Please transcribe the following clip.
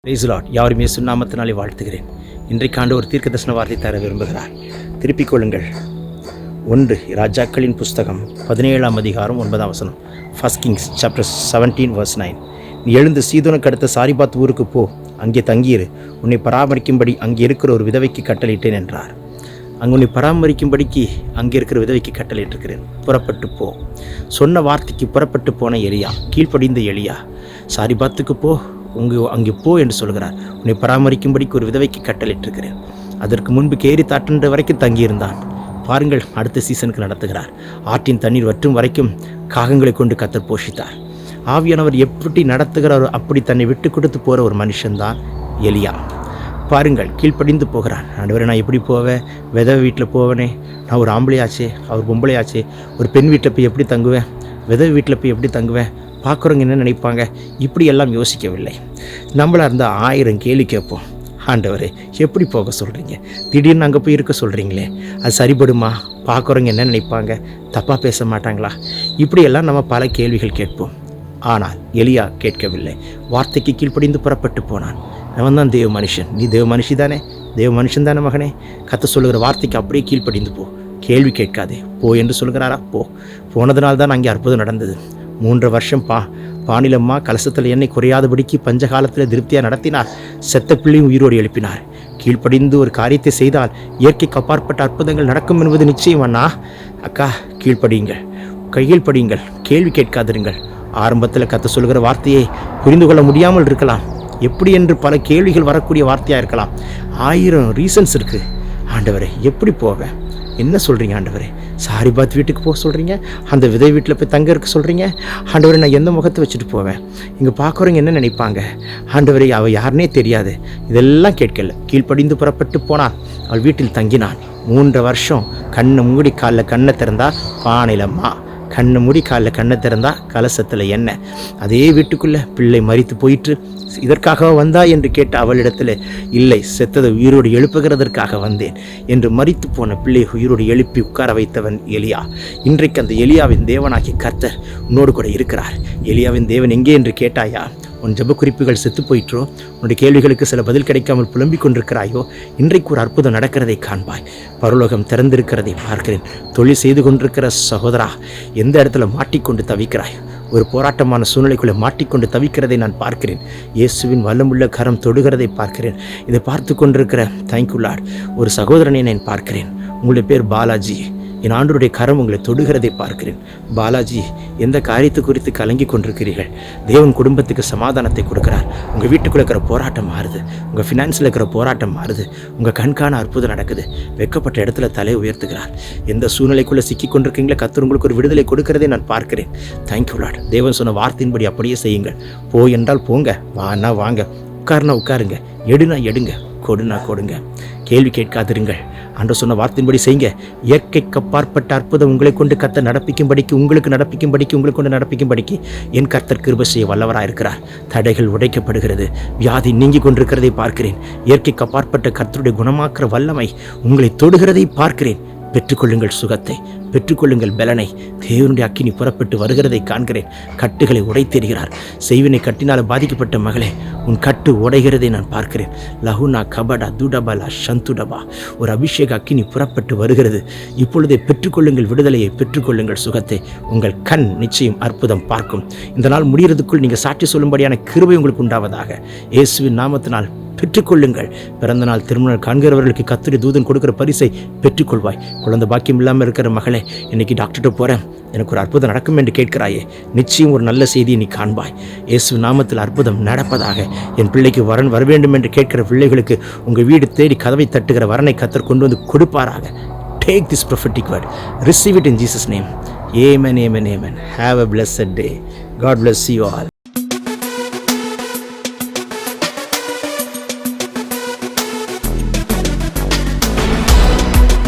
Price Lord. யாரும் இயேசு நாமத்தினாலே வாழ்த்துகிறேன். இன்றைக்காண்டு ஒரு தீர்க்க தரிசன வார்த்தை தர விரும்புகிறார். திருப்பிக் கொள்ளுங்கள். 1 ராஜாக்களின் புஸ்தகம் 17ஆம் அதிகாரம் 9ஆம் வசனம். 1 Kings chapter 17 verse 9. நீ எழுந்து சீதோனுக்கு அடுத்த சாரிபாத் ஊருக்கு போ, அங்கே தங்கியிரு, உன்னை பராமரிக்கும்படி அங்கே இருக்கிற ஒரு விதவைக்கு கட்டளையிட்டேன் என்றார். அங்கே உன்னை பராமரிக்கும்படிக்கு அங்கே இருக்கிற விதவைக்கு கட்டளையிட்டிருக்கிறேன், புறப்பட்டு போ. சொன்ன வார்த்தைக்கு புறப்பட்டு போன எலியா, கீழ்ப்படிந்த எலியா, சாரிபாத்துக்கு போ, அங்கே போ என்று சொல்கிறார். உன்னை பராமரிக்கும்படிக்கு ஒரு விதவைக்கு கட்டளையிட்டிருக்கிறேன். அதற்கு முன்பு கேரி தாட்டுன்ற வரைக்கும் தங்கியிருந்தான். பாருங்கள், அடுத்த சீசனுக்கு நடத்துகிறார். ஆற்றின் தண்ணீர் வற்றும் வரைக்கும் காகங்களை கொண்டு கர்த்தர் போஷித்தார். ஆவியானவர் எப்படி நடத்துகிறாரோ அப்படி தன்னை விட்டு கொடுத்து போகிற ஒரு மனுஷன்தான் எலியா. பாருங்கள், கீழ்ப்படிந்து போகிறான். ஆண்டவரே, நான் எப்படி போவேன்? விதவை வீட்டில் போவேனே, நான் ஒரு ஆம்பளையாச்சே, அவர் பொம்பளையாச்சே, ஒரு பெண் வீட்டில் போய் எப்படி தங்குவேன்? விதவை வீட்டில் போய் எப்படி தங்குவேன்? பார்க்குறவங்க என்ன நினைப்பாங்க? இப்படி எல்லாம் யோசிக்கவில்லை. நம்மளாக இருந்தால் 1000 கேள்வி கேட்போம். ஆண்டவரே, எப்படி போக சொல்கிறீங்க? திடீர்னு அங்கே போய் இருக்க சொல்கிறீங்களே, அது சரிபடுமா? பார்க்குறவங்க என்ன நினைப்பாங்க? தப்பாக பேச மாட்டாங்களா? இப்படியெல்லாம் நம்ம பல கேள்விகள் கேட்போம். ஆனால் எலியா கேட்கவில்லை. வார்த்தைக்கு கீழ்ப்படிந்து புறப்பட்டு போனான். அவன் தான் தேவ மனுஷன். நீ தேவ மனுஷி தானே? தேவ மனுஷன் தானே மகனே? கர்த்தர் சொல்லுகிற வார்த்தைக்கு அப்படியே கீழ்ப்படிந்து போ. கேள்வி கேட்காதே. போ என்று சொல்கிறாரா? போனதுனால்தான் அங்கே அற்புதம் நடந்தது. 3 வருஷம் பானிலம்மா கலசத்தில் எண்ணெய் குறையாதபடிக்கு பஞ்சகாலத்தில் திருப்தியாக நடத்தினார். செத்த பிள்ளையும் உயிரோடு எழுப்பினார். கீழ்ப்படிந்து ஒரு காரியத்தை செய்தால் இயற்கைக்கு அப்பாற்பட்ட அற்புதங்கள் நடக்கும் என்பது நிச்சயம் அண்ணா. அக்கா, கீழ்ப்படியுங்கள், கையில் கேள்வி கேட்காதிருங்கள். ஆரம்பத்தில் கர்த்தர் சொல்கிற வார்த்தையை புரிந்து கொள்ள முடியாமல் இருக்கலாம். எப்படி என்று பல கேள்விகள் வரக்கூடிய வார்த்தையாக இருக்கலாம். 1000 ரீசன்ஸ் இருக்குது. ஆண்டவரே, எப்படி போவேன்? என்ன சொல்கிறீங்க ஆண்டவரே? சாரிபாத் வீட்டுக்கு போக சொல்கிறீங்க, அந்த விதை வீட்டில் போய் தங்க இருக்க சொல்கிறீங்க. ஆண்டவரே, நான் எந்த முகத்தை வச்சுட்டு போவேன்? இங்கே பார்க்குறவங்க என்ன நினைப்பாங்க? ஆண்டவரே, அவள் யாருன்னே தெரியாது. இதெல்லாம் கேட்கல. கீழ்ப்படிந்து புறப்பட்டு போனான். அவள் வீட்டில் தங்கினான். 3 வருஷம். கண்ணை மூடி காலில் கண்ணை திறந்தா பானையிலம்மா, கண்ணை மூடி காலில் கண்ணை திறந்தா கலசத்தில் எண்ணெய். அதே வீட்டுக்குள்ளே பிள்ளை மரித்து போயிற்று. இதற்காக வந்தா என்று கேட்ட அவளிடத்தில், இல்லை, செத்ததை உயிரோடு எழுப்புகிறதற்காக வந்தேன் என்று மரித்து போன பிள்ளையை உயிரோடு எழுப்பி உட்கார வைத்தவன் எலியா. இன்றைக்கு அந்த எலியாவின் தேவனாகிய கர்த்தர் உன்னோடு கூட இருக்கிறார். எலியாவின் தேவன் எங்கே என்று கேட்டாயா? உன் ஜெப குறிப்புகள் செத்து போயிற்றோ? உன்னுடைய கேள்விகளுக்கு சில பதில் கிடைக்காமல் புலம்பிக் கொண்டிருக்கிறாயோ? இன்றைக்கு ஒரு அற்புதம் நடக்கிறதை காண்பாய். பரலோகம் திறந்திருக்கிறதை பார்க்கிறேன். தொழில் செய்து கொண்டிருக்கிற சகோதரா, எந்த இடத்துல மாட்டிக்கொண்டு தவிக்கிறாய்? ஒரு போராட்டமான சூழ்நிலைக்குள்ளே மாட்டிக்கொண்டு தவிக்கிறதை நான் பார்க்கிறேன். இயேசுவின் வல்லமுள்ள கரம் தொடுகிறதை பார்க்கிறேன். இதை பார்த்து கொண்டிருக்கிற தேங்க்யூ லார்ட் ஒரு சகோதரனை நான் பார்க்கிறேன். உங்களுடைய பேர் பாலாஜி. என் ஆண்டவருடைய கரம் உங்களை தொடுகிறதை பார்க்கிறேன். பாலாஜி, எந்த காரியத்தை குறித்து கலங்கி கொண்டிருக்கிறீர்கள்? தேவன் குடும்பத்துக்கு சமாதானத்தை கொடுக்கிறார். உங்கள் வீட்டுக்குள்ளே இருக்கிற போராட்டம் மாறுது. உங்கள் ஃபினான்ஸில் இருக்கிற போராட்டம் மாறுது. உங்கள் கண்காண அற்புதம் நடக்குது. வெட்கப்பட்ட இடத்துல தலை உயர்த்துகிறார். எந்த சூழ்நிலைக்குள்ளே சிக்கி கொண்டிருக்கீங்களோ கர்த்தர் உங்களுக்கு ஒரு விடுதலை கொடுக்கிறதை நான் பார்க்கிறேன். Thank you Lord. தேவன் சொன்ன வார்த்தையின்படி அப்படியே செய்யுங்கள். போய் என்றால் போங்க, வானா வாங்க, உட்காருனா உட்காருங்க, எடுனா எடுங்க, கொடுனா கொடுங்க. கேள்வி கேட்காதிருங்கள். அன்று சொன்ன வார்த்தையின்படி செய்யுங்க. இயற்கைக்கு அப்பாற்பட்ட அற்புதம் உங்களை கொண்டு கர்த்தர் நடப்பிக்கும்படிக்கு, உங்களுக்கு கொண்டு நடப்பிக்கும்படிக்கு என் கர்த்தர் கிருபை செய்ய வல்லவராக இருக்கிறார். தடைகள் உடைக்கப்படுகிறது. வியாதி நீங்கி கொண்டிருக்கிறதை பார்க்கிறேன். இயற்கைக்கு அப்பாற்பட்ட கர்த்தருடைய குணமாக்குற வல்லமை உங்களை தொடுகிறதை பார்க்கிறேன். பெற்றுக்கொள்ளுங்கள் சுகத்தை, பெற்றுக்கொள்ளுங்கள் பலனை. தேவனுடைய அக்கினி புறப்பட்டு வருகிறதை காண்கிறேன். கட்டுகளை உடைத்தெறிகிறார். செய்வினை கட்டினால் பாதிக்கப்பட்ட மகளே, உன் கட்டு உடைகிறதை நான் பார்க்கிறேன். லகுனா கபடா துடபலா சந்துடபா. ஒரு அபிஷேக அக்கினி புறப்பட்டு வருகிறது. இப்பொழுதே பெற்றுக்கொள்ளுங்கள் விடுதலையை, பெற்றுக்கொள்ளுங்கள் சுகத்தை. உங்கள் கண் நிச்சயம் அற்புதம் பார்க்கும். இந்த நாள் முடிகிறதுக்குள் நீங்கள் சாட்சி சொல்லும்படியான கிருபை உங்களுக்கு உண்டாவதாக. இயேசுவின் நாமத்தினால் பெற்றுக்கொள்ளுங்கள். பிறந்த நாள் திருமணம் காண்கிறவர்களுக்கு கர்த்தருடைய தூதன் கொடுக்கிற பரிசை பெற்றுக்கொள்வாய். குழந்தை பாக்கியம் இல்லாமல் இருக்கிற மகளே, இன்னைக்கு டாக்டர்கிட்ட போகிறேன், எனக்கு ஒரு அற்புதம் நடக்கும் என்று கேட்கிறாயே, நிச்சயம் ஒரு நல்ல செய்தியை நீ காண்பாய். இயேசு நாமத்தில் அற்புதம் நடப்பதாக. என் பிள்ளைக்கு வரன் வர வேண்டும் என்று கேட்கிற பிள்ளைகளுக்கு உங்கள் வீடு தேடி கதவை தட்டுகிற வரனை கர்த்தர் கொண்டு வந்து கொடுப்பாராக. Take this prophetic word. Receive it in Jesus' name. Amen, amen, amen. Have a blessed day. God bless you all.